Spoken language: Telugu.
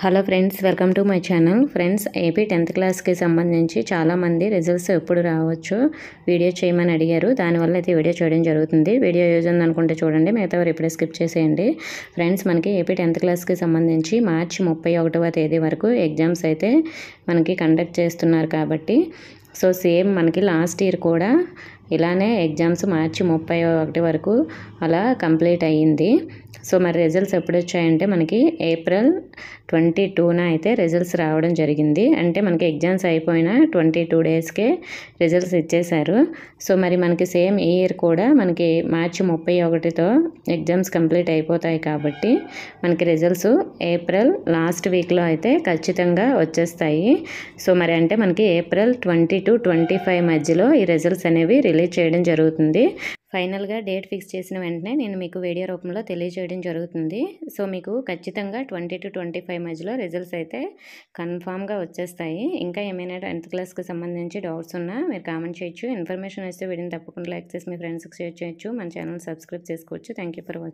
Hello friends, welcome to my channel. Friends, AP 10th క్లాస్కి సంబంధించి చాలామంది రిజల్ట్స్ ఎప్పుడు రావచ్చు వీడియో చేయమని అడిగారు. దానివల్ల అయితే వీడియో చేయడం జరుగుతుంది. వీడియో యూజ్ ఉందనుకుంటే చూడండి, మిగతా ఇప్పుడే స్కిప్ చేసేయండి. ఫ్రెండ్స్, మనకి ఏపీ 10th క్లాస్కి సంబంధించి మార్చి 31వ తేదీ వరకు ఎగ్జామ్స్ అయితే మనకి కండక్ట్ చేస్తున్నారు. కాబట్టి సేమ్ మనకి లాస్ట్ ఇయర్ కూడా ఇలానే ఎగ్జామ్స్ మార్చి 31 వరకు అలా కంప్లీట్ అయ్యింది. మరి రిజల్ట్స్ ఎప్పుడు వచ్చాయంటే మనకి ఏప్రిల్ 22న అయితే రిజల్ట్స్ రావడం జరిగింది. అంటే మనకి ఎగ్జామ్స్ అయిపోయిన 22 డేస్కే రిజల్ట్స్ ఇచ్చేశారు. మరి మనకి సేమ్ ఈ ఇయర్ కూడా మనకి మార్చి 31తో ఎగ్జామ్స్ కంప్లీట్ అయిపోతాయి. కాబట్టి మనకి రిజల్ట్స్ ఏప్రిల్ లాస్ట్ వీక్లో అయితే ఖచ్చితంగా వచ్చేస్తాయి. మరి అంటే మనకి ఏప్రిల్ 20 to 25 మధ్యలో ఈ రిజల్ట్స్ అనేవి రిలీజ్ చేయడం జరుగుతుంది. ఫైనల్గా డేట్ ఫిక్స్ చేసిన వెంటనే నేను మీకు వీడియో రూపంలో తెలియజేయడం జరుగుతుంది. మీకు ఖచ్చితంగా 20 to 25 మధ్యలో రిజల్ట్స్ అయితే కన్ఫామ్గా వచ్చేస్తాయి. ఇంకా ఏమైనా 10th క్లాస్కి సంబంధించి డౌట్స్ ఉన్నా మీరు కామెంట్ చేయొచ్చు. ఇన్ఫర్మేషన్ వస్తే వీడియోని తప్పకుండా లైక్ చేసి మీ ఫ్రెండ్స్కి షేర్ చేయొచ్చు. మన ఛానల్ సబ్స్క్రైబ్ చేసుకోవచ్చు. Thank you for watching.